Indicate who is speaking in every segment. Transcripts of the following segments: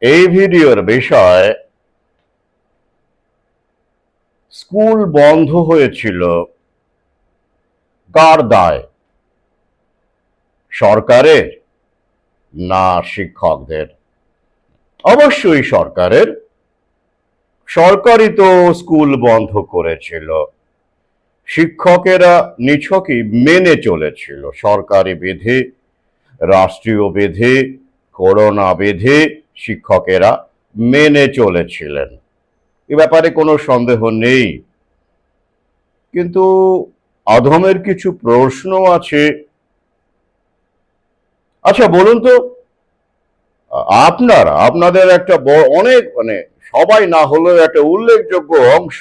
Speaker 1: এই ভিডিওর বিষয় স্কুল বন্ধ হয়েছিল কার দায়, সরকারের না শিক্ষকদের? অবশ্যই সরকারের। সরকারই তো স্কুল বন্ধ করেছিল, শিক্ষকেরা নিছকই মেনে চলেছিল সরকারি বিধি, রাষ্ট্রীয় বিধি, করোনা বিধি। শিক্ষকেরা মেনে চলেছিলেন, এ ব্যাপারে কোনো সন্দেহ নেই। কিন্তু অধমের কিছু প্রশ্ন আছে। আচ্ছা বলুন তো, আপনাদের একটা অনেক সবাই না হলেও একটা উল্লেখযোগ্য অংশ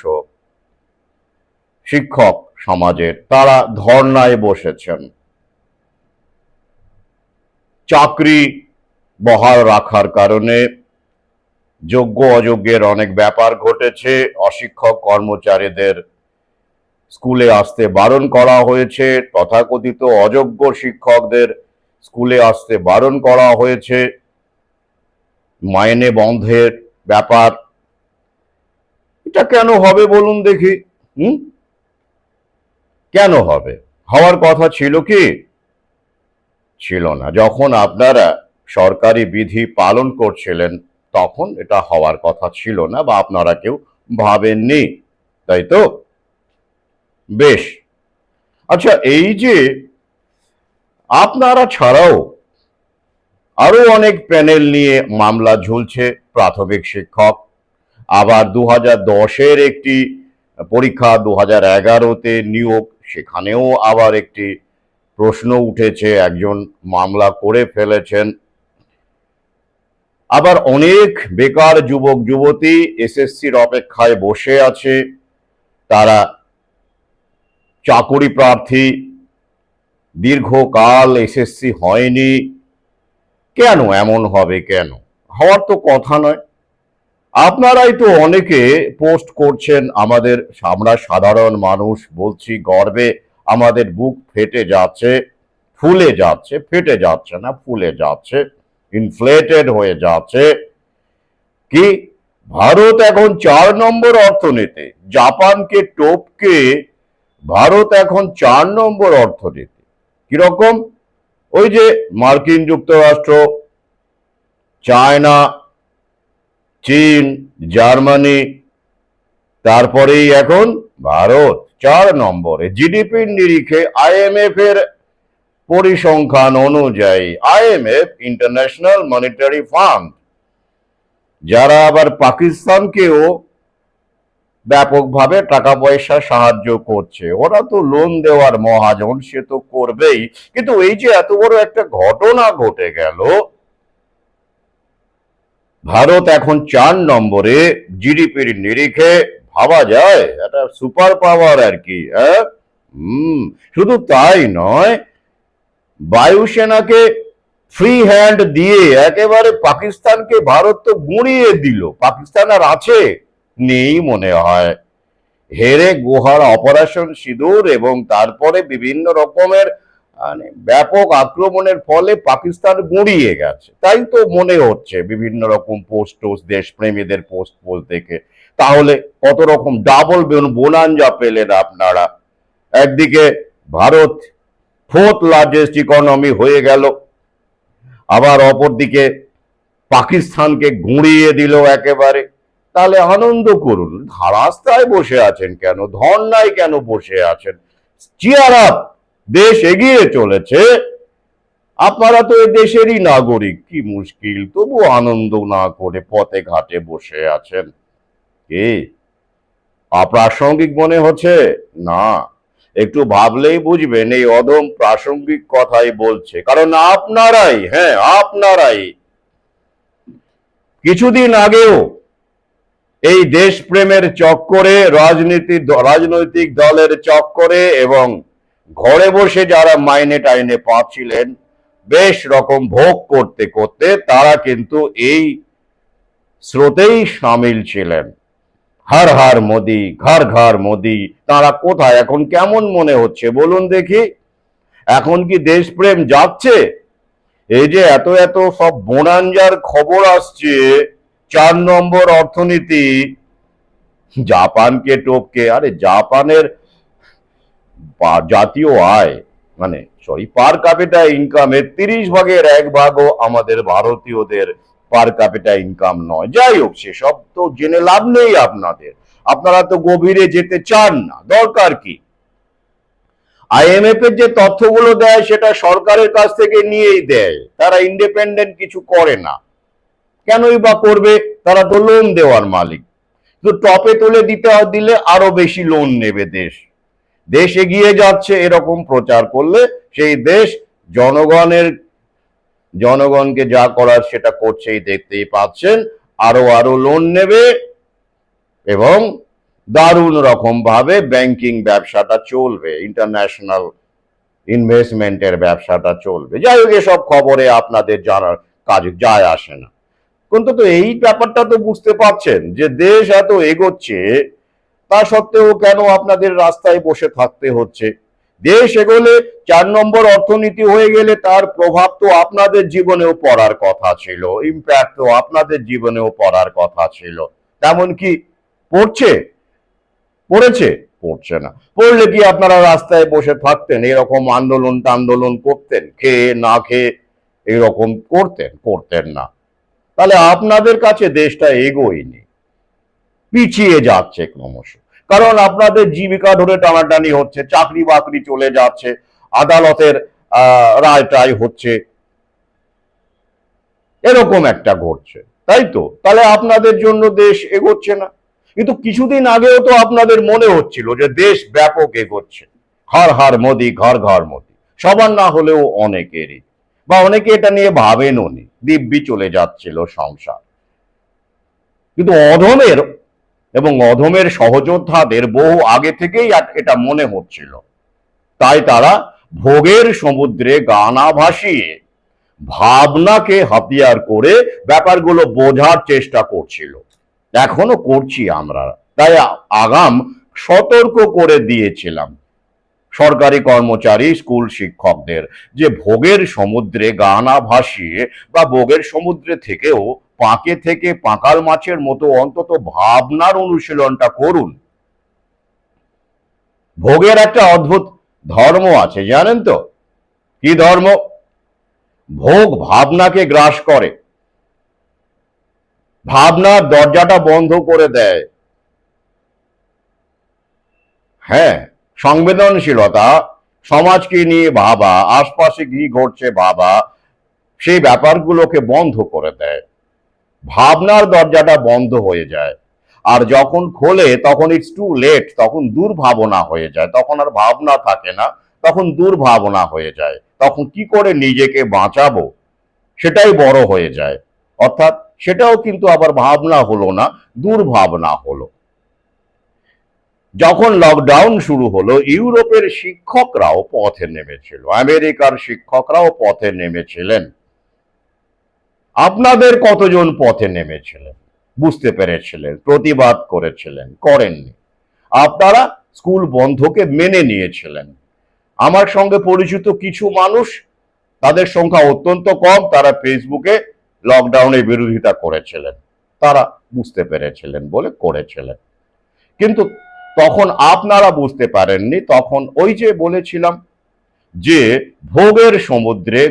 Speaker 1: শিক্ষক সমাজের, তারা ধর্নায় বসেছেন। চাকরি বহাল রাখার কারণে যোগ্য অযোগ্যের অনেক ব্যাপার ঘটেছে। অশিক্ষক কর্মচারীদের স্কুলে আসতে বারণ করা হয়েছে, তথাকথিত অযোগ্য শিক্ষকদের স্কুলে আসতে বারণ করা হয়েছে। মাইনে বন্ধের ব্যাপার, এটা কেন হবে বলুন দেখি? কেন হবে? হওয়ার কথা ছিল কি? ছিল না। যখন আপনারা সরকারি বিধি পালন করছিলেন তখন এটা হওয়ার কথা ছিল না, বা আপনারা কেউ ভাবেননি, তাই তো? বেশ। আচ্ছা, এই যে আপনারা ছাড়াও আরো অনেক প্যানেল নিয়ে মামলা ঝুলছে, প্রাথমিক শিক্ষক, আবার 2010-এর একটি পরীক্ষা 2011-তে নিয়োগ, সেখানেও আবার একটি প্রশ্ন উঠেছে, একজন মামলা করে ফেলেছেন। আবার অনেক বেকার যুবক যুবতী এসএসসির অপেক্ষায় বসে আছে, তারা চাকুরি প্রার্থী, দীর্ঘকাল এসএসসি হয়নি। কেন এমন হবে? কেন হওয়ার তো কথা নয়। আপনারাই তো অনেকে পোস্ট করছেন, আমরা সাধারণ মানুষ বলছি গর্বে, আমাদের বুক ফেটে যাচ্ছে, ফুলে যাচ্ছে, ফেটে যাচ্ছে না, ফুলে যাচ্ছে, ইনফ্লেটেড হয়ে যাচ্ছে। কি ভারত এখন 4 নম্বর অর্থনীতি, জাপানকে টপকে ভারত এখন 4 নম্বর অর্থনীতি। কিরকম? ওই যে মার্কিন যুক্তরাষ্ট্র, চায়না, চীন, জার্মানি, তারপরেই এখন ভারত 4 নম্বরে। জিডিপির নিরিখে আইএমএফ এর পরিসংখ্যান অনুযায়ী, আইএমএফ ইন্টারন্যাশনাল মনিটারি ফান্ড, যারা আবার পাকিস্তানকেও ব্যাপকভাবে টাকা পয়সা সাহায্য করছে, ওরা তো লোন দেওয়ার মহাজন, সে তো করবেই। কিন্তু এই যে এত বড় একটা ঘটনা ঘটে গেল, ভারত এখন 4 নম্বরে জিডিপির নিরিখে, ভাবা যায় এটা সুপার পাওয়ার আর কি। হ্যাঁ, শুধু তাই নয়, বায়ুসেনাকে ফ্রি হ্যান্ড দিয়ে একেবারে পাকিস্তানকে ভারত তো গুঁড়িয়ে দিল। পাকিস্তান আর আছে? নেই মনে হয়। হেরে গুহার অপারেশন সিঁদুর এবং তারপরে বিভিন্ন রকমের ব্যাপক আক্রমণের ফলে পাকিস্তান গুঁড়িয়ে গেছে, তাই তো মনে হচ্ছে বিভিন্ন রকম পোস্ট দেশপ্রেমীদের পোস্ট দেখে। তাহলে কত রকম ডাবল বোনাঞ্জা পেলেন আপনারা। একদিকে ভারত 4th লার্জেস্ট ইকোনমি হয়ে গেল, আবার অপরদিকে পাকিস্তানকে গুঁড়িয়ে দিল একেবারে। তাহলে আনন্দ করুন, রাস্তায় বসে আছেন কেন? ধর্নায় কেন বসে আছেন? চিয়ার আপ, দেশ এগিয়ে চলেছে, আপনারা তো এই দেশেরই নাগরিক। কি মুশকিল তবু আনন্দ না করে পথে ঘাটে বসে আছেন? কি অপ্রাসঙ্গিক মনে হচ্ছে? না, একটু ভাবলেই বুঝবেন এই অধম প্রাসঙ্গিক কথাই বলছে, কারণ আপনারাই, হ্যাঁ আপনারাই কিছুদিন আগেও এই দেশপ্রেমের চক্করে, রাজনৈতিক দলের চক্করে এবং ঘরে বসে যারা মাইনে টাইনে পাচ্ছিলেন, বেশ রকম ভোগ করতে করতে তারা কিন্তু এই স্রোতেই সামিল ছিলেন। হর হর মোদি, ঘর ঘর মোদি। তারা কোথায় এখন? কেমন মনে হচ্ছে বলুন দেখি? এখন কি দেশপ্রেম যাচ্ছে? এই যে এত এত সব বোনাঞ্জার খবর আসছে, 4 নম্বর অর্থনীতি জাপানকে টপকে। আরে জাপানের জাতীয় আয়, মানে সরি, পার ক্যাপিটা ইনকামের 30 ভাগের 1 ভাগও আমাদের ভারতীয়দের পার ক্যাপিটা ইনকাম নয়। যাই হোক, সেসব তো জেনে লাভ নেই আপনাদের, আপনারা তো গভীরে যেতে চান না, দরকার কি? আইএমএফ এর যে তথ্যগুলো দেয় সেটা সরকারের কাছ থেকে নিয়েই দেয়, তারা ইন্ডিপেন্ডেন্ট কিছু করে না। কেনই বা করবে? তারা তো লোন দেওয়ার মালিক। তো টপে তুলে দিলে আরো বেশি লোন নেবে দেশ। দেশ এগিয়ে যাচ্ছে এরকম প্রচার করলে সেই দেশ জনগণকে যা করার সেটা করছেই, দেখতেই পাচ্ছেন। আরো আরো লোন নেবে এবং দারুণ রকম ভাবে ব্যাংকিং ব্যবসাটা চলবে, ইন্টারন্যাশনাল ইনভেস্টমেন্টের ব্যবসাটা চলবে। যাই হোক, এসব খবরে আপনাদের জানার কাজ যায় আসে না। কিন্তু তো এই ব্যাপারটা তো বুঝতে পারছেন যে দেশ এত এগোচ্ছে, তা সত্ত্বেও কেন আপনাদের রাস্তায় বসে থাকতে হচ্ছে? দেশ এগোলে, 4 নম্বর অর্থনীতি হয়ে গেলে তার প্রভাব তো আপনাদের জীবনেও পড়ার কথা ছিল, ইম্প্যাক্ট তো আপনাদের জীবনেও পড়ার কথা ছিল। তেমন কি পড়ছে? পড়েছে? পড়ছে না। পড়লে কি আপনারা রাস্তায় বসে থাকতেন, এরকম আন্দোলন করতেন, খেয়ে না খেয়ে এরকম করতেন? করতেন না। তাহলে আপনাদের কাছে দেশটা এগোয়নি, পিছিয়ে যাচ্ছে ক্রমশ। কারণ আপনাদের জীবিকা ধরে টানাটানি হচ্ছে, চাকরি বাকরি চলে যাচ্ছে, আদালতের রায় টায় হচ্ছে, এরকম একটা ঘটছে, তাই তো? তাহলে আপনাদের জন্য দেশ এগোচ্ছে না। কিন্তু কিছুদিন আগেও তো আপনাদের মনে হচ্ছিল যে দেশ ব্যাপক এগোচ্ছে, হর হর মোদি, ঘর ঘর মোদি, সবার না হলেও অনেকেরই, বা অনেকে এটা নিয়ে ভাবেনও নি, দিব্যি চলে যাচ্ছিল সংসার। কিন্তু অধমের সহযোদ্ধাদের বহু আগে থেকেই এটা মনে হচ্ছিল, তাই তারা ভোগের সমুদ্রে গা না ভাসিয়ে ভাবনাকে হাতিয়ার করে ব্যাপারগুলো বোঝার চেষ্টা করছিল। এখনো করছি আমরা। তাই আগাম সতর্ক করে দিয়েছিলাম সরকারি কর্মচারী, স্কুল শিক্ষকদের, যে ভোগের সমুদ্রে গা না ভাসিয়ে বা ভোগের সমুদ্রে থেকেও পাঁকে থেকে পাঁকাল মাছের মতো অন্তত ভাবনার অনুশীলনটা করুন। ভোগের একটা অদ্ভুত ধর্ম আছে, জানেন তো? কি ধর্ম? ভোগ ভাবনাকে গ্রাস করে, ভাবনার দরজাটা বন্ধ করে দেয়। হ্যাঁ, সংবেদনশীলতা, সমাজকে নিয়ে ভাবা, আশপাশে কি ঘটছে ভাবা, সেই ব্যাপারগুলোকে বন্ধ করে দেয়। ভাবনার দরজাটা বন্ধ হয়ে যায়। আর যখন খোলে তখন ইটস টু লেট, তখন দুর্ভাবনা হয়ে যায়, তখন আর ভাবনা থাকে না, তখন দুর্ভাবনা হয়ে যায়। তখন কি করে নিজেকে বাঁচাবো সেটাই বড় হয়ে যায়। অর্থাৎ সেটাও কিন্তু আবার ভাবনা হলো না, দুর্ভাবনা হলো। যখন লকডাউন শুরু হলো, ইউরোপের শিক্ষকরাও পথে নেমেছিল, আমেরিকার শিক্ষকরাও পথে নেমেছিলেন। আপনাদের কতজন পথে নেমেছিলেন, বুঝতে পেরেছিলেন, প্রতিবাদ করেছিলেন? করেননি। আপনারা স্কুল বন্ধকে মেনে নিয়েছিলেন। আমার সঙ্গে পরিচিত কিছু মানুষ, তাদের সংখ্যা অত্যন্ত কম, তারা ফেসবুকে লকডাউনের বিরোধিতা করেছিলেন, তারা বুঝতে পেরেছিলেন বলে করেছিলেন। কিন্তু তখন আপনারা বুঝতে পারেননি, তখন ওই যে বলেছিলাম যে ভোগের সমুদ্রে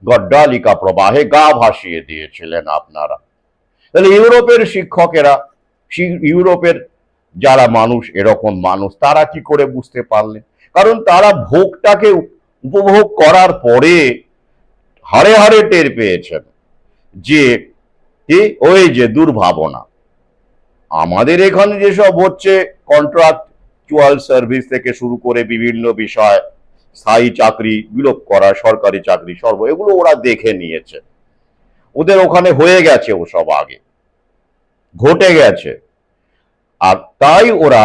Speaker 1: গড্ডালিকা প্রবাহে গা ভাসিয়ে দিয়েছিলেন আপনারা। তাহলে ইউরোপের শিক্ষকেরা, ইউরোপের যারা মানুষ, এরকম মানুষ, তারা কি করে বুঝতে পারলেন? কারণ তারা ভোগটাকে উপভোগ করার পরে হাড়ে হাড়ে টের পেয়েছেন যে ওই যে দুর্ভাবনা। আমাদের এখানে যেসব হচ্ছে, কন্ট্রাকচুয়াল সার্ভিস থেকে শুরু করে বিভিন্ন বিষয়, স্থায়ী চাকরি বিলোপ করা, সরকারি চাকরি এগুলো ওরা দেখে নিয়েছে, ওদের ওখানে হয়ে গেছে, ওসব আগে ঘটে গেছে। আর তাই ওরা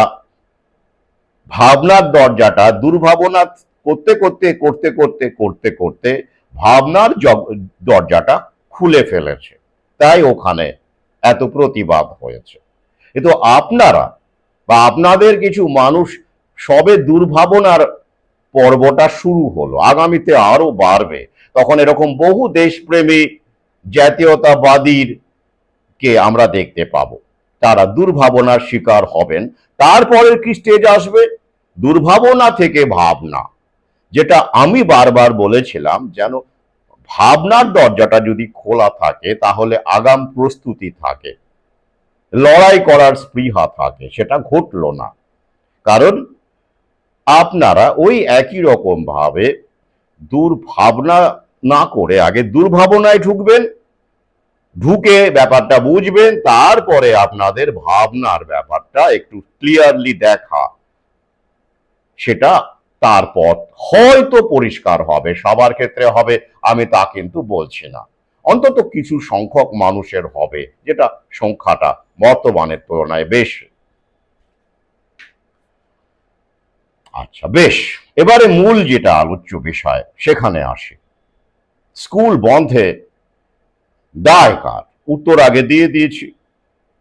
Speaker 1: ভাবনার দরজাটা, দুর্ভাবনা করতে করতে করতে করতে করতে করতে ভাবনার দরজাটা খুলে ফেলেছে, তাই ওখানে এত প্রতিবাদ হয়েছে। কিন্তু আপনারা বা আপনাদের কিছু মানুষ, সবে দুর্ভাবনার পর্বটা শুরু হলো, আগামীতে আরো বাড়বে। তখন এরকম বহু দেশপ্রেমী জাতীয়তাবাদীর কে আমরা দেখতে পাবো। তারা দুর্ভাবনার শিকার হবেন। তারপরের কি স্টেজ আসবে? দুর্ভাবনা থেকে ভাবনা, যেটা আমি বারবার বলেছিলাম, যেন ভাবনার দরজাটা যদি খোলা থাকে তাহলে আগাম প্রস্তুতি থাকে, লড়াই করার স্পৃহা থাকে। সেটা ঘটলো না, কারণ আপনারা ওই একই রকম ভাবে দুর্ভাবনা না করে আগে দুর্ভাবনায় ঢুকবেন, ঢুকে ব্যাপারটা বুঝবেন, তারপরে আপনাদের ভাবনার ব্যাপারটা একটু ক্লিয়ারলি দেখা, সেটা তারপর হয়তো পরিষ্কার হবে। সবার ক্ষেত্রে হবে আমি তা কিন্তু বলছি না, অন্তত কিছু সংখ্যক মানুষের হবে, যেটা সংখ্যাটা বর্তমানের তুলনায় বেশ। আচ্ছা, বেশ, এবারে মূল যেটা আলোচ্য বিষয় সেখানে আসি। স্কুল বন্ধে দায় কার? উত্তর আগে দিয়ে দিয়েছি,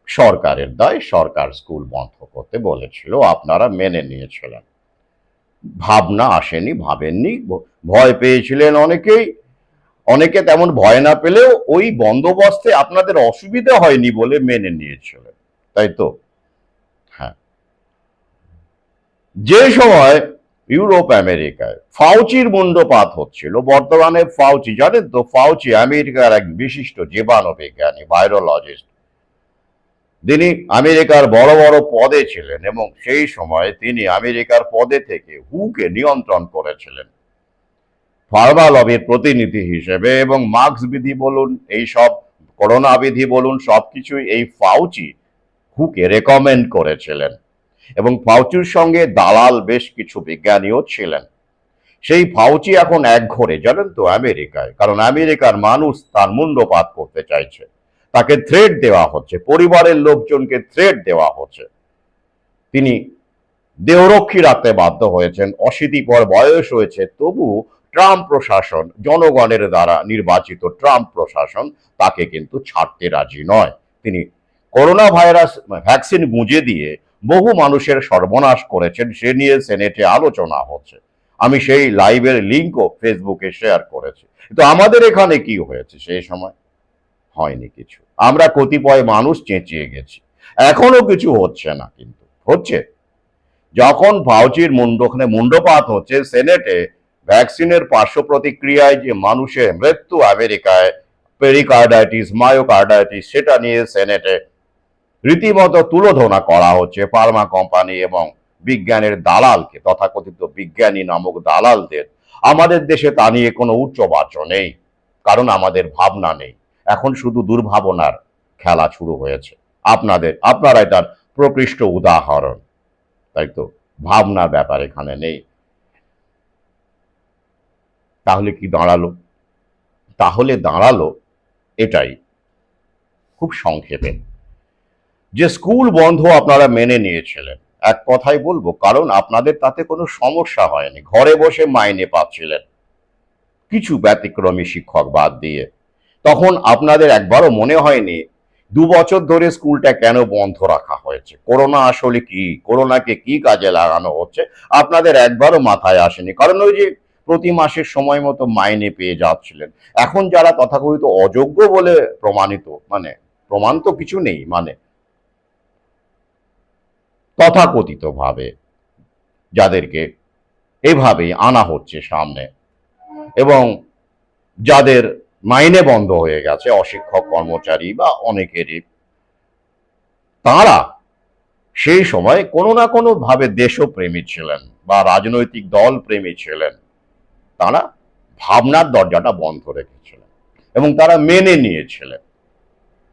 Speaker 1: সরকারের দায়। সরকার স্কুল বন্ধ করতে বলেছিল, আপনারা মেনে নিয়েছিলেন। ভাবনা আসেনি, ভাবেননি, ভয় পেয়েছিলেন অনেকেই। অনেকে তেমন ভয় না পেলেও ওই বন্দোবস্তে আপনাদের অসুবিধা হয়নি বলে মেনে নিয়েছিলেন, তাই তো? হ্যাঁ। যে সময় ইউরোপ আমেরিকায় ফাউচির মুন্ডপাত হচ্ছিল, বর্তমানে ফাউচি জানেন তো, ফাউচি আমেরিকার এক বিশিষ্ট জীবাণু বিজ্ঞানী, ভাইরোলজিস্ট। তিনি আমেরিকার বড় বড় পদে ছিলেন এবং সেই সময় তিনি আমেরিকার পদে থেকে হুকে নিয়ন্ত্রণ করেছিলেন ফার্মা লবির প্রতিনিধি হিসেবে। এবং মাস্ক বিধি বলুন, এই সব করোনা বিধি বলুন, সবকিছুই এই ফাউচি হুকে রেকমেন্ড করেছিলেন। এবং ফাউচির সঙ্গে দালাল বেশ কিছু বিজ্ঞানীও ছিলেন। সেই ফাউচি এখন একঘরে, জানেন তো, আমেরিকায়। কারণ আমেরিকার মানুষ তার মুন্ডপাত করতে চাইছে, তাকে থ্রেট দেওয়া হচ্ছে, পরিবারের লোকজনকে থ্রেট দেওয়া হচ্ছে। তিনি দেহরক্ষী রাখতে বাধ্য হয়েছেন, অশীতিপর বয়স হয়েছে, তবু ট্রাম্প প্রশাসন, জনগণের দ্বারা নির্বাচিত ট্রাম্প প্রশাসন তাকে কিন্তু ছাড়তে রাজি নয়। তিনি করোনা ভাইরাস ভ্যাকসিন গুঁজে দিয়ে বহু মানুষের সর্বনাশ করেছেন, সে নিয়ে সেনেটে আলোচনা হচ্ছে। আমি সেই লাইভের লিঙ্কও ফেসবুকে শেয়ার করেছি। তো আমাদের এখানে কি হয়েছে সেই সময়? হয়নি কিছু। আমরা কতিপয় মানুষ চেঁচিয়ে গেছি, এখনো কিছু হচ্ছে না, কিন্তু হচ্ছে। যখন ফাউচির মুন্ডপাত হচ্ছে সেনেটে, ভ্যাকসিনের পার্শ্ব প্রতিক্রিয়ায় যে মানুষের মৃত্যু আমেরিকায়, পেরিকার্ডাইটিস, মায়োকার্ডাইটিস, সেটা নিয়ে সেনেটে রীতিমতো তুলোধনা করা হচ্ছে ফার্মা কোম্পানি এবং বিজ্ঞানের দালালকে, তথাকথিত বিজ্ঞানী নামক দালালদের। আমাদের দেশে তা নিয়ে কোনো উচ্চবাচ্য নেই, কারণ আমাদের ভাবনা নেই। এখন শুধু দুর্ভাবনার খেলা শুরু হয়েছে। আপনারাই তার প্রকৃষ্ট উদাহরণ, তাই তো? ভাবনার ব্যাপার এখানে নেই। তাহলে কি দাঁড়ালো? তাহলে দাঁড়ালো এটাই, খুব সংক্ষেপে, যে স্কুল বন্ধ আপনারা মেনে নিয়েছিলেন। এক কথাই বলবো, কারণ আপনাদের তাতে কোনো সমস্যা হয়নি, ঘরে বসে মাইনে পাচ্ছিলেন, কিছু ব্যতিক্রমী শিক্ষক বাদ দিয়ে। তখন আপনাদের একবারও মনে হয়নি 2 বছর ধরে স্কুলটা কেন বন্ধ রাখা হয়েছে, করোনা আসলে কি, করোনাকে কি কাজে লাগানো হচ্ছে, আপনাদের একবারও মাথায় আসেনি। কারণ ওই যে প্রতি মাসের সময় মতো মাইনে পেয়ে যাচ্ছিলেন। এখন যারা তথাকথিত অযোগ্য বলে প্রমাণিত, মানে প্রমাণ তো কিছু নেই, মানে তথাকথিত ভাবে যাদেরকে এভাবেই আনা হচ্ছে সামনে, এবং যাদের মাইনে বন্ধ হয়ে গেছে, অশিক্ষক কর্মচারী বা অনেকেরই, তারা সেই সময় কোনো না কোনো ভাবে দেশপ্রেমী ছিলেন বা রাজনৈতিক দল প্রেমী ছিলেন। তারা ভাবনার দরজাটা বন্ধ রেখেছিলেন এবং তারা মেনে নিয়েছিলেন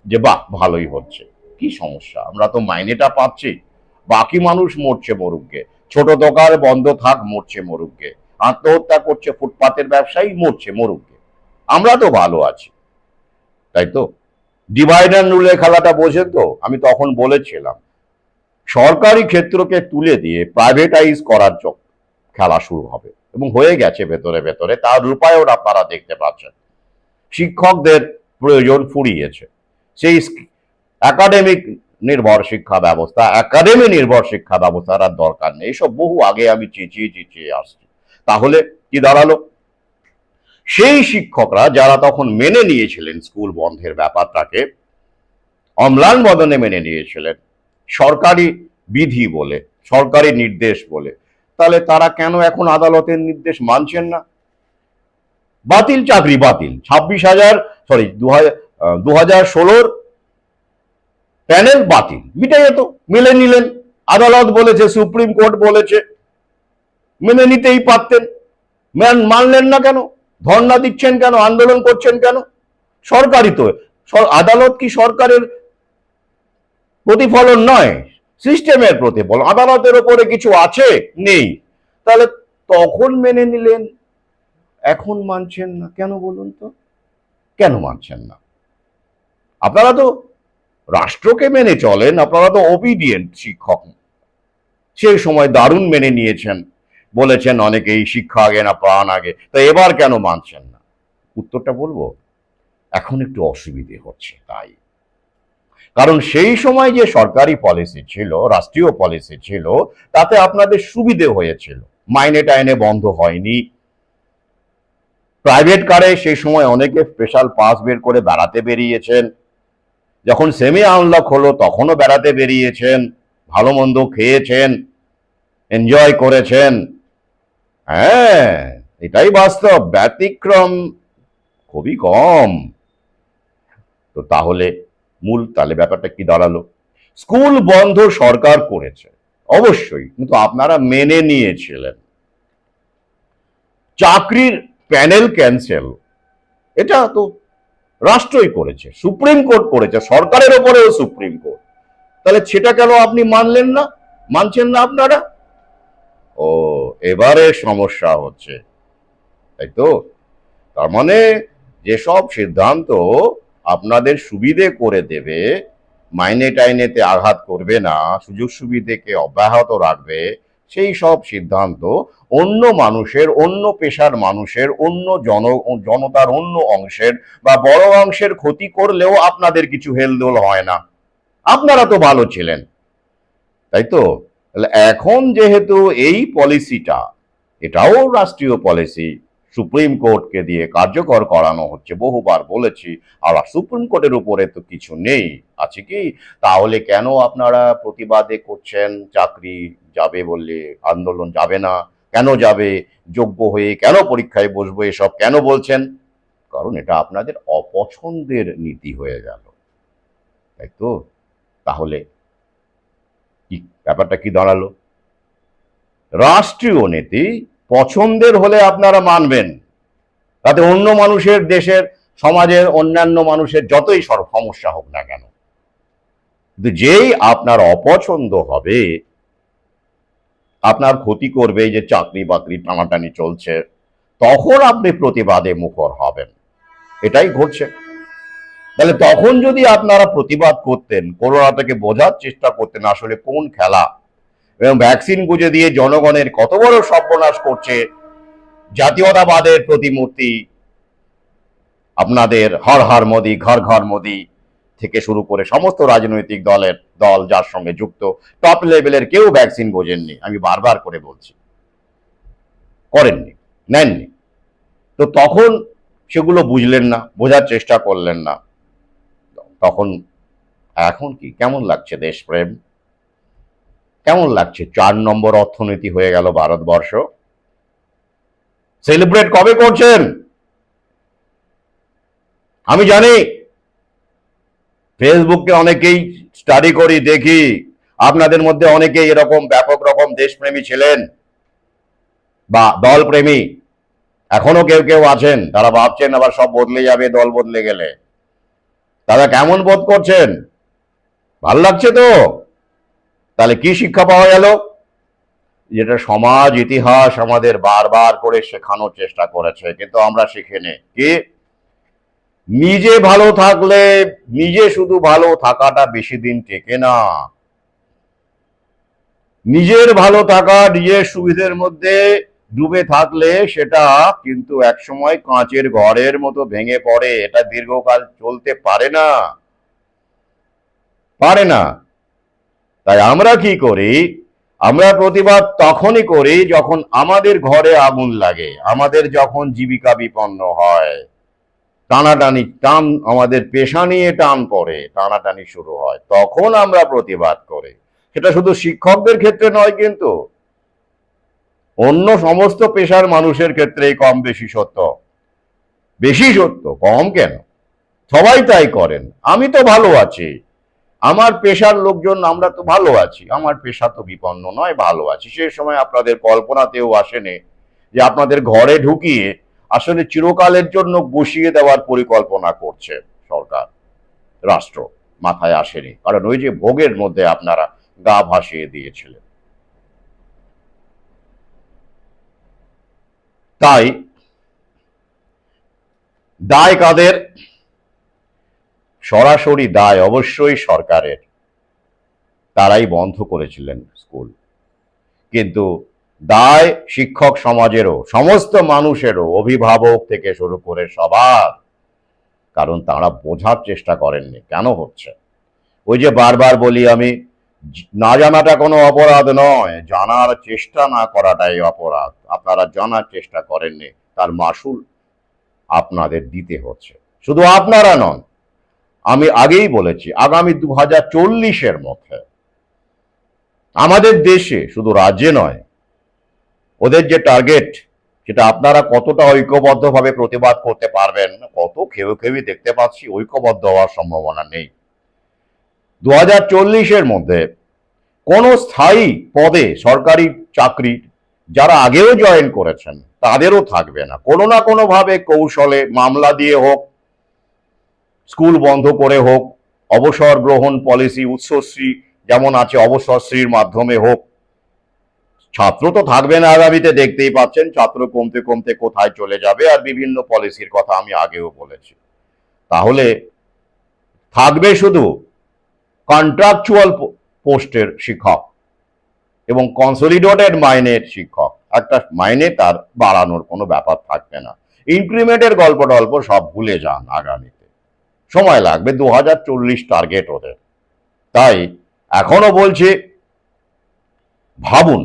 Speaker 1: যে বাহ, ভালোই হচ্ছে, কি সমস্যা, আমরা তো মাইনেটা পাচ্ছি, বাকি মানুষ মরছে মরুকগে, ছোট দোকান বন্ধ থাক, মরছে মরুকগে, আত্মহত্যা করছে ফুটপাতের ব্যবসায়ী, মরছে মরুকগে, আমরা তো ভালো আছি, তাই তো? ডিভাইড অ্যান্ড রুলের খেলাটা বোঝেন তো? আমি তখন বলেছিলাম সরকারি ক্ষেত্রকে তুলে দিয়ে প্রাইভেটাইজ করার খেলা শুরু হবে, এবং হয়ে গেছে ভেতরে ভেতরে। তার রূপায়ণ আপনারা দেখতে পাচ্ছেন। শিক্ষকদের প্রয়োজন ফুরিয়েছে। সেই একাডেমিক নির্ভর শিক্ষা ব্যবস্থা, একাডেমি নির্ভর শিক্ষা ব্যবস্থার আর দরকার নেই। এসব বহু আগে আমি চেঁচিয়ে চেঁচিয়ে আসছি। তাহলে কি দাঁড়ালো? সেই শিক্ষকরা যারা তখন মেনে নিয়েছিলেন স্কুল বন্ধের ব্যাপারটাকে, অম্লান বদনে মেনে নিয়েছিলেন সরকারি বিধি বলে, সরকারি নির্দেশ বলে, তাহলে তারা কেন এখন আদালতের নির্দেশ মানছেন না? বাতিল চাকরি বাতিল, 26,000 সরি 2016 প্যানেল বাতিল, মিটে যেত, মেনে নিলেন। আদালত বলেছে, সুপ্রিম কোর্ট বলেছে, মেনে নিতেই পারতেন, মানলেন না কেন? ধর্ণা দিচ্ছেন কেন? আন্দোলন করছেন কেন? সরকারই তো, আদালত কি সরকারের প্রতিফলন নয়, সিস্টেমের প্রতিফলন। আদালতের ওপরে কিছু আছে? নেই। তাহলে তখন মেনে নিলেন, এখন মানছেন না কেন বলুন তো? কেন মানছেন না? আপনারা তো রাষ্ট্রকে মেনে চলেন, আপনারা তো ওবিডিয়েন্ট শিক্ষক। সেই সময় দারুণ মেনে নিয়েছেন, বলেছেন অনেকেই শিক্ষা আগে না প্রাণ আগে, তো এবার কেন মানছেন না? উত্তরটা বলবো, এখন একটু অসুবিধে হচ্ছে তাই। কারণ সেই সময় যে সরকারি পলিসি ছিল, রাষ্ট্রীয় পলিসি ছিল, তাতে আপনাদের সুবিধে হয়েছিল, মাইনে টাইনে বন্ধ হয়নি। প্রাইভেট কারে সেই সময় অনেকে স্পেশাল পাস বের করে বেড়াতে বেরিয়েছেন, যখন সেমি আনলক হলো তখনও বেড়াতে বেরিয়েছেন, ভালো মন্দ খেয়েছেন, এনজয় করেছেন। হ্যাঁ, এটাই বাস্তব, ব্যতিক্রম খুবই কম। তো তাহলে তাহলে ব্যাপারটা কি দাঁড়ালো? স্কুল বন্ধ সরকার করেছে অবশ্যই, কিন্তু আপনারা মেনে নিয়েছিলেন। চাকরির প্যানেল ক্যান্সেল, এটা তো রাষ্ট্রই করেছে, সুপ্রিম কোর্ট করেছে, সরকারের ওপরেও সুপ্রিম কোর্ট। তাহলে সেটা কেন আপনি মানলেন না, মানছেন না আপনারা? ও, এবারে সমস্যা হচ্ছে, তাই তো? তার মানে যেসব সিদ্ধান্ত আপনাদের সুবিধে করে দেবে, মাইনে টাইনেতে আঘাত করবে না, সুযোগ সুবিধেকে অব্যাহত রাখবে, সেই সব সিদ্ধান্ত অন্য মানুষের, অন্য পেশার মানুষের, অন্য জনতার অন্য অংশের বা বড় অংশের ক্ষতি করলেও আপনাদের কিছু হেলদোল হয় না। আপনারা তো ভালো ছিলেন, তাই তো? তাহলে এখন যেহেতু এই পলিসিটা, এটাও রাষ্ট্রীয় পলিসি, সুপ্রিম কোর্টকে দিয়ে কার্যকর করানো হচ্ছে, বহুবার বলেছি, আর সুপ্রিম কোর্টের উপরে তো কিছু নেই, আছে কি? তাহলে কেন আপনারা প্রতিবাদে করছেন চাকরি যাবে বললে, আন্দোলন যাবে না কেন যাবে, যোগ্য হয়ে কেন পরীক্ষায় বসবো, এসব কেন বলছেন? কারণ এটা আপনাদের অপছন্দের নীতি হয়ে গেল, তাই তো? তাহলে কি ব্যাপারটা কি দাঁড়ালো? রাষ্ট্রীয় নীতি পছন্দের হলে আপনারা মানবেন, তাতে অন্য মানুষের, দেশের, সমাজের অন্যান্য মানুষের যতই সমস্যা হোক না কেন, কিন্তু যেই আপনার অপছন্দ হবে, আপনার ক্ষতি করবে, যে চাকরি বাকরি টানাটানি চলছে, তখন আপনি প্রতিবাদে মুখর হবেন। এটাই ঘটছে। তাহলে তখন যদি আপনারা প্রতিবাদ করতেন, করোনাটাকে বোঝার চেষ্টা করতেন আসলে কোন খেলা, এবং ভ্যাকসিন গুঁজে দিয়ে জনগণের কত বড় সর্বনাশ করছে, জাতীয়তাবাদের প্রতিমূর্তি আপনাদের হর হর মোদি, ঘর ঘর মোদি থেকে শুরু করে সমস্ত রাজনৈতিক দল যার সঙ্গে যুক্ত, টপ লেভেলের কেউ ভ্যাকসিন বোঝেননি, আমি বারবার করে বলছি, করেননি, নেননি। তো তখন সেগুলো বুঝলেন না, বোঝার চেষ্টা করলেন না, তখন এখন কি কেমন লাগছে দেশপ্রেম? কেমন লাগছে 4 নম্বর অর্থনীতি হয়ে গেল ভারতবর্ষ? সেলিব্রেট কবে করছেন? আমি জানি ফেসবুকে অনেকেই স্টাডি করি, দেখি আপনাদের মধ্যে অনেকেই এরকম ব্যাপক রকম দেশপ্রেমী ছিলেন বা দলপ্রেমী, এখনো কেউ কেউ আছেন, তারা ভাবছেন আবার সব বদলে যাবে দল বদলে গেলে। তারা কেমন বোধ করছেন? ভাল লাগছে তো? তাহলে কি শিক্ষা পাওয়া গেল? যেটা সমাজ ইতিহাস আমাদের বারবার করে শেখানোর চেষ্টা করেছে, কিন্তু আমরা শিখিনি। কি? নিজে ভালো থাকলে, নিজে শুধু ভালো থাকাটা বেশি দিন টেকে না। নিজের ভালো থাকা, নিজের সুবিধের মধ্যে ডুবে থাকলে সেটা কিন্তু একসময় কাঁচের ঘরের মতো ভেঙে পড়ে, এটা দীর্ঘকাল চলতে পারে না, পারে না। তাই আমরা কি করি, আমরা প্রতিবাদ তখনই করি যখন আমাদের ঘরে আগুন লাগে, আমাদের যখন জীবিকা বিপন্ন হয়, টানাটানি টান, আমাদের পেশা নিয়ে টান পড়ে, টানাটানি শুরু হয়, তখন আমরা প্রতিবাদ করি। সেটা শুধু শিক্ষকদের ক্ষেত্রে নয়, কিন্তু অন্য সমস্ত পেশার মানুষের ক্ষেত্রেই কম বেশি সত্য। বেশি সত্য, কম কেন? সবাই তাই করেন। আমি তো ভালো আছি, আমার পেশার লোকজন আমরা তো ভালো আছি, আমার পেশা তো বিপন্ন নয়, ভালো আছি। সেই সময় আপনাদের কল্পনাতেও আসেনি যে আপনাদের ঘরে ঢুকিয়ে আসলে চিরকালের জন্য বসিয়ে দেওয়ার পরিকল্পনা করছে সরকার, রাষ্ট্র। মাথায় আসেনি, কারণ ওই যে ভোগের মধ্যে আপনারা গা ভাসিয়ে দিয়েছিলেন। তাই দায় কাদের? সরাসরি দায় অবশ্যই সরকারের, তারাই বন্ধ করেছিলেন স্কুল। কিন্তু দায় শিক্ষক সমাজেরও, সমস্ত মানুষেরও, অভিভাবক থেকে শুরু করে সবার। কারণ তারা বোঝার চেষ্টা করেননি কেন হচ্ছে। ওই যে বারবার বলি আমি, না জানাটা কোনো অপরাধ নয়, জানার চেষ্টা না করাটাই অপরাধ। আপনারা জানার চেষ্টা করেননি, তার মাসুল আপনাদের দিতে হচ্ছে। শুধু আপনারা নন, আমি আগেই বলেছি, আগামী 2040-এর মধ্যে আমাদের দেশে, শুধু রাজ্যে নয়, ওদের যে টার্গেট, সেটা আপনারা কতটা ঐক্যবদ্ধভাবে প্রতিবাদ করতে পারবেন, কত কেউ কেউই দেখতে পাচ্ছি ঐক্যবদ্ধ হওয়ার সম্ভাবনা নেই। 2040-এর মধ্যে কোনো স্থায়ী পদে সরকারি চাকরি যারা আগেও জয়েন করেছেন তাদেরও থাকবে না। কোনো না কোনো ভাবে কৌশলে, মামলা দিয়ে হোক, স্কুল বন্ধ করে হোক, অবসর গ্রহণ পলিসি, উৎসশ্রী যেমন আছে, অবসরশ্রীর মাধ্যমে হোক। ছাত্র তো থাকবে না আগামীতে, দেখতেই পাচ্ছেন ছাত্র কমতে কমতে কোথায় চলে যাবে, আর বিভিন্ন পলিসির কথা আমি আগেও বলেছি। তাহলে থাকবে শুধু কন্ট্রাকচুয়াল পোস্টের শিক্ষক এবং কনসলিডেটেড মাইনের শিক্ষক। একটা মাইনে তার বাড়ানোর কোনো ব্যাপার থাকবে না। ইনক্রিমেন্টের গল্প টল্প সব ভুলে যান, আগামীতে সময় লাগবে। 2040 টার্গেট ওদের। তাই এখনো বলছি, ভাবুন,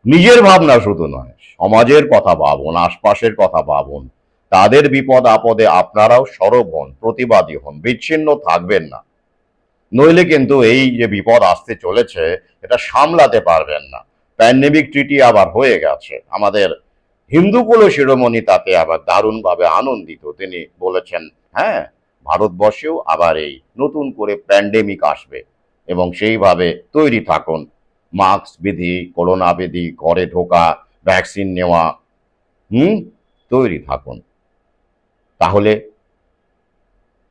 Speaker 1: নিজের ভাবনা শুধু নয়, সমাজের কথা ভাবুন, আশপাশের কথা ভাবুন। তাদের বিপদ আপদে আপনারাও সরব হন, প্রতিবাদী হন, বিচ্ছিন্ন থাকবেন না। নইলে কিন্তু এই যে বিপদ আসতে চলেছে, এটা সামলাতে পারবেন না। প্যান্ডেমিক ট্রিটি আবার হয়ে গেছে, আমাদের হিন্দুকুল শিরোমণি তাতে আবার দারুণভাবে আনন্দিত। তিনি বলেছেন, হ্যাঁ, ভারতবর্ষেও আবার এই নতুন করে প্যান্ডেমিক আসবে এবং সেইভাবে তৈরি থাকুন। মাস্ক বিধি, করোনা বিধি, ঘরে ঢোকা, ভ্যাকসিন নেওয়া, তৈরি থাকুন। তাহলে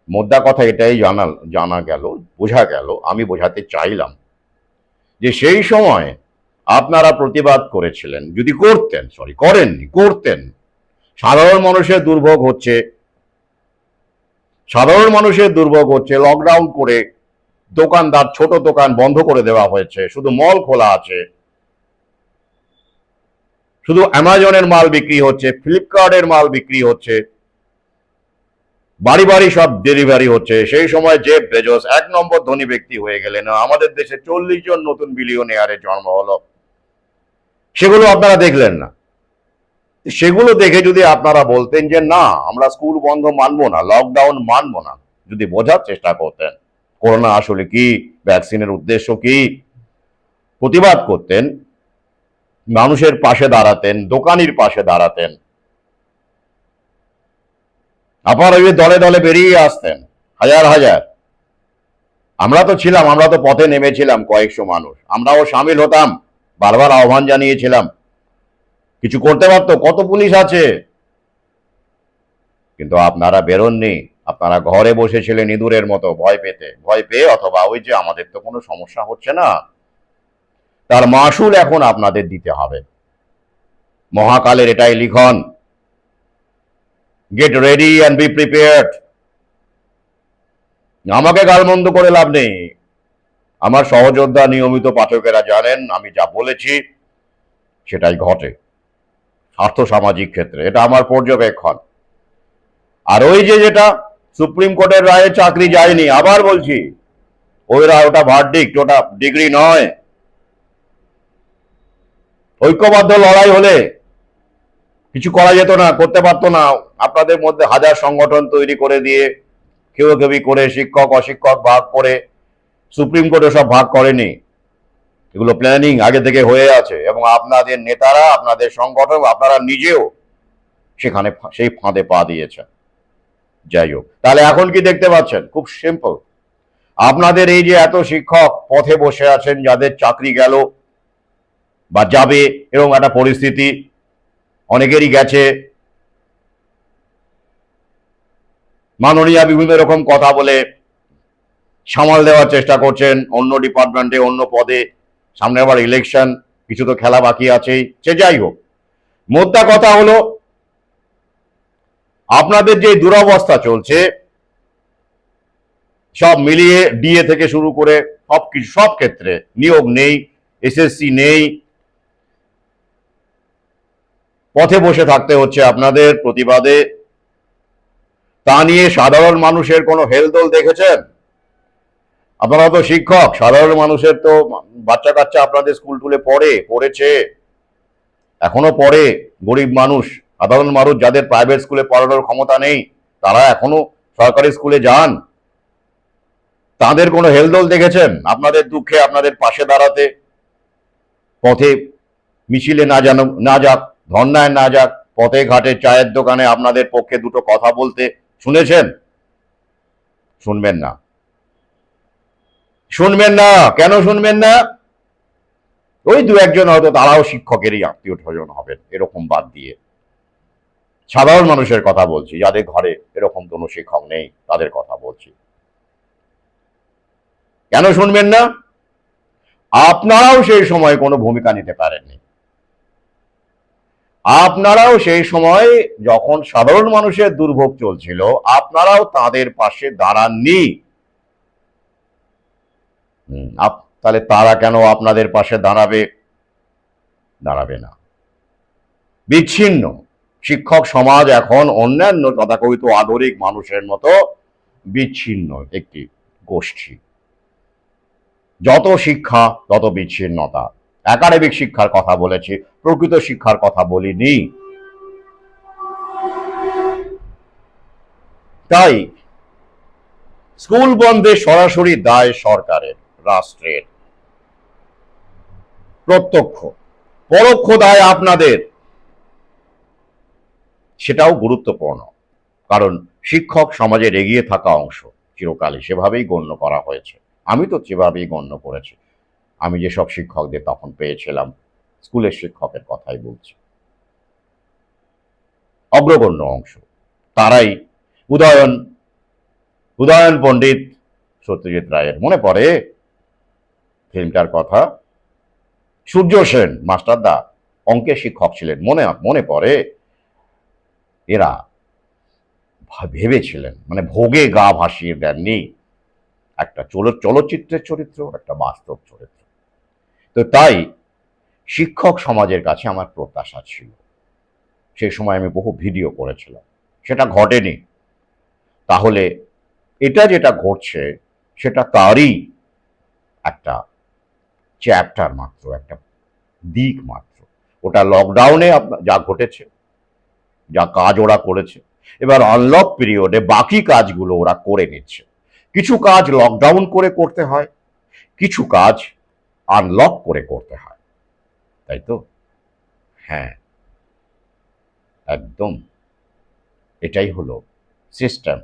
Speaker 1: মোদ্দা কথা এটাই জানা গেল, বোঝা গেল, আমি বোঝাতে চাইলাম যে সেই সময় আপনারা প্রতিবাদ করেছিলেন, যদি করতেন, করেননি, করতেন। সাধারণ মানুষের দুর্ভোগ হচ্ছে, লকডাউন করে দোকানদার, ছোট দোকান বন্ধ করে দেওয়া হয়েছে, শুধু মল খোলা আছে, শুধু অ্যামাজনের মাল বিক্রি হচ্ছে, ফ্লিপকার্টের মাল বিক্রি হচ্ছে, বাড়ি বাড়ি সব ডেলিভারি হচ্ছে। সেই সময় জেফ বেজোস 1 নম্বর ধনী ব্যক্তি হয়ে গেলেন, আমাদের দেশে 40 জন নতুন বিলিয়নিয়ারের জন্ম হলো। সেগুলো আপনারা দেখলেন না। সেগুলো দেখে যদি আপনারা বলতেন যে না, আমরা স্কুল বন্ধ মানবো না, লকডাউন মানবো না, যদি বোঝার চেষ্টা করতেন করোনা আসলে কি, ভ্যাকসিনের উদ্দেশ্য কি, প্রতিবাদ করতেন, মানুষের পাশে দাঁড়াতেন, দোকানির পাশে দাঁড়াতেন, আপনারা ওই দলে দলে বেরিয়ে আসতেন, হাজার হাজার। আমরা তো ছিলাম, আমরা তো পথে নেমেছিলাম, কয়েকশো মানুষ, আমরাও সামিল হতাম, বারবার আহ্বান জানিয়েছিলাম। কিছু করতে পারতো, কত পুলিশ আছে, কিন্তু আপনারা বেরোননি। আপনারা ঘরে বসেছিলেন ইঁদুরের মতো, ভয় পেয়ে, অথবা ওই যে আমাদের তো কোনো সমস্যা হচ্ছে না, তার মাসুল এখন আপনাদের দিতে হবে। মহাকালের এটাই লিখন, get ready and be prepared. আমাকে গালমন্দ করে লাভ নেই, আমার সহযোদ্ধা নিয়মিত পাঠকেরা জানেন আমি যা বলেছি সেটাই ঘটে স্বার্থ সামাজিক ক্ষেত্রে, এটা আমার পর্যবেক্ষণ। আর ওই যে যেটা সুপ্রিম কোর্টের রায়ে চাকরি যায়নি, আবার বলছি, ওই রায়, ওটা ভার্ডিক্ট, ওটা ডিগ্রি নয়। ঐক্যবদ্ধ লড়াই হলে কিছু করা যেত না, করতে পারতো না। আপনাদের মধ্যে হাজার সংগঠন তৈরি করে দিয়ে কেউ করে শিক্ষক অশিক্ষক ভাগ করে, সুপ্রিম কোর্টে সব ভাগ করেনি, এগুলো প্ল্যানিং আগে থেকে হয়ে আছে, এবং আপনাদের নেতারা, আপনাদের সংগঠন, আপনারা নিজেও সেখানে সেই ফাঁদে পা দিয়েছেন। যাই হোক, তাহলে এখন কি দেখতে পাচ্ছেন? খুব সিম্পল। আপনাদের এই যে এত শিক্ষক পথে বসে আছেন, যাদের চাকরি গেল বা যাবে, এরকম একটা পরিস্থিতি অনেকেরই গেছে। মাননীয়া বিভিন্ন রকম কথা বলে সামাল দেওয়ার চেষ্টা করছেন অন্য ডিপার্টমেন্টে, অন্য পদে। সামনে আবার ইলেকশন, কিছু তো খেলা বাকি আছেই। সে যাই হোক, মোদ্দা কথা হলো আপনাদের যে দুরবস্থা চলছে, সব মিলিয়ে ডিএ থেকে শুরু করে সবকিছু, সব ক্ষেত্রে নিয়োগ নেই, এসএসসি নেই, পথে বসে থাকতে হচ্ছে আপনাদের প্রতিবাদে। তা নিয়ে সাধারণ মানুষের কোনো হেলদোল দেখেছেন? আপনারা তো শিক্ষক, সাধারণ মানুষের তো বাচ্চা কাচ্চা আপনাদের স্কুল টুলে পড়েছে, এখনো পড়ে। গরিব মানুষ, সাধারণ মানুষ, যাদের প্রাইভেট স্কুলে পড়ানোর ক্ষমতা নেই, তারা এখনো সরকারি স্কুলে যান। তাদের কোনো হেলদোল দেখেছেন আপনাদের দুঃখে আপনাদের পাশে দাঁড়াতে? পথে মিছিলে না যাক, ধর্নায় না যাক, পথে ঘাটে চায়ের দোকানে আপনাদের পক্ষে দুটো কথা বলতে শুনেছেন? শুনবেন না, শুনবেন না। কেন শুনবেন না? ওই দু একজন হয়তো তারাও শিক্ষকেরই আত্মীয় স্বজন হবেন, এরকম বাদ দিয়ে সাধারণ মানুষের কথা বলছি, যাদের ঘরে এরকম কোনো শিক্ষক নেই, তাদের কথা বলছি। কেন শুনবেন না? আপনারাও সেই সময় কোনো ভূমিকা নিতে পারেননি। আপনারাও সেই সময় যখন সাধারণ মানুষের দুর্ভোগ চলছিল, আপনারাও তাদের পাশে দাঁড়াননি। তাহলে তারা কেন আপনাদের পাশে দাঁড়াবে? দাঁড়াবে না। বিচ্ছিন্ন শিক্ষক সমাজ এখন অন্যান্য তথাকথিত আধুনিক মানুষের মতো বিচ্ছিন্ন একটি গোষ্ঠী। যত শিক্ষা তত বিচ্ছিন্নতা। একাডেমিক শিক্ষার কথা বলেছি, প্রকৃত শিক্ষার কথা বলিনি। তাই স্কুল বন্ধে সরাসরি দায় সরকারের, রাষ্ট্রের। প্রত্যক্ষ পরোক্ষ দায় আপনাদের, সেটাও গুরুত্বপূর্ণ। কারণ শিক্ষক সমাজের এগিয়ে থাকা অংশ, চিরকালই সেভাবেই গণ্য করা হয়েছে। আমি তো সেভাবেই গণ্য করেছি। আমি যেসব শিক্ষকদের তখন পেয়েছিলাম, স্কুলের শিক্ষকের কথাই বলছি, অগ্রগণ্য অংশ। তারাই উদয়ন পণ্ডিত, সত্যজিৎ রায়ের মনে পড়ে ফিল্মটার কথা? সূর্য সেন মাস্টারদা অঙ্কের শিক্ষক ছিলেন, মনে পড়ে? এরা ভেবেছিলেন, মানে ভোগে গা ভাসিয়ে দেননি, একটা চলচ্চিত্রের চরিত্র, একটা বাস্তব চরিত্র। তো তাই শিক্ষক সমাজের কাছে আমার প্রত্যাশা ছিল। সেই সময় আমি বহু ভিডিও করেছিলাম, সেটা ঘটেনি। তাহলে এটা যেটা ঘটছে, সেটা তারই একটা চ্যাপ্টার মাত্র, একটা দিক মাত্র। ওটা লকডাউনে যা ঘটেছে, যা কাজ ওরা করেছে, এবার আনলক পিরিয়ডে বাকি কাজগুলো ওরা করে নিচ্ছে। কিছু কাজ লকডাউন করে করতে হয়, কিছু কাজ আনলক করে করতে হয়, তাই তো? হ্যাঁ, একদম এটাই হলো সিস্টেম।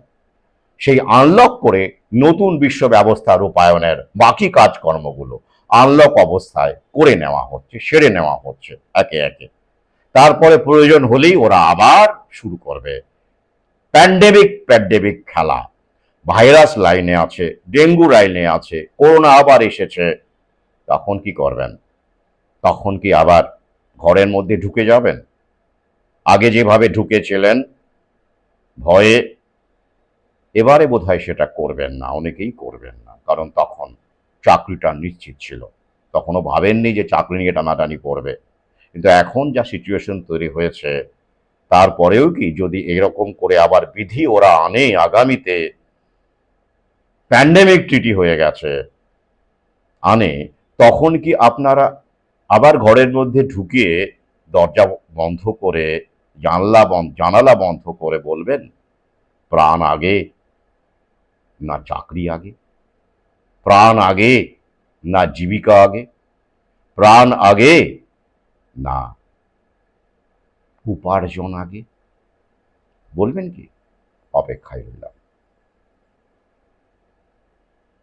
Speaker 1: সেই আনলক করে নতুন বিশ্ব ব্যবস্থা রূপায়ণের বাকি কাজকর্মগুলো আনলক অবস্থায় করে নেওয়া হচ্ছে, সেরে নেওয়া হচ্ছে একে একে। তারপরে প্রয়োজন হলেই ওরা আবার শুরু করবে প্যান্ডেমিক খেলা। ভাইরাস লাইনে আছে, ডেঙ্গু লাইনে আছে, করোনা আবার এসেছে, তখন কি করবেন? তখন কি আবার ঘরের মধ্যে ঢুকে যাবেন? আগে যেভাবে ঢুকেছিলেন ভয়ে, এবারে বোধহয় সেটা করবেন না, অনেকেই করবেন না। কারণ তখন চাকরিটা নিশ্চিত ছিল, তখনও ভাবেননি যে চাকরি নিয়ে টানাটানি পড়বে। কিন্তু এখন যা সিচুয়েশন তৈরি হয়েছে, তারপরেও কি যদি এরকম করে আবার বিধি ওরা আনে আগামীতে, প্যান্ডেমিক ট্রিটি হয়ে গেছে, আনে, তখন কি আপনারা আবার ঘরের মধ্যে ঢুকিয়ে দরজা বন্ধ করে জানালা বন্ধ করে বলবেন, প্রাণ আগে না চাকরি আগে, প্রাণ আগে না জীবিকা আগে, প্রাণ আগে না উপার্জন আগে? বলবেন কি? অপেক্ষায় রইলাম।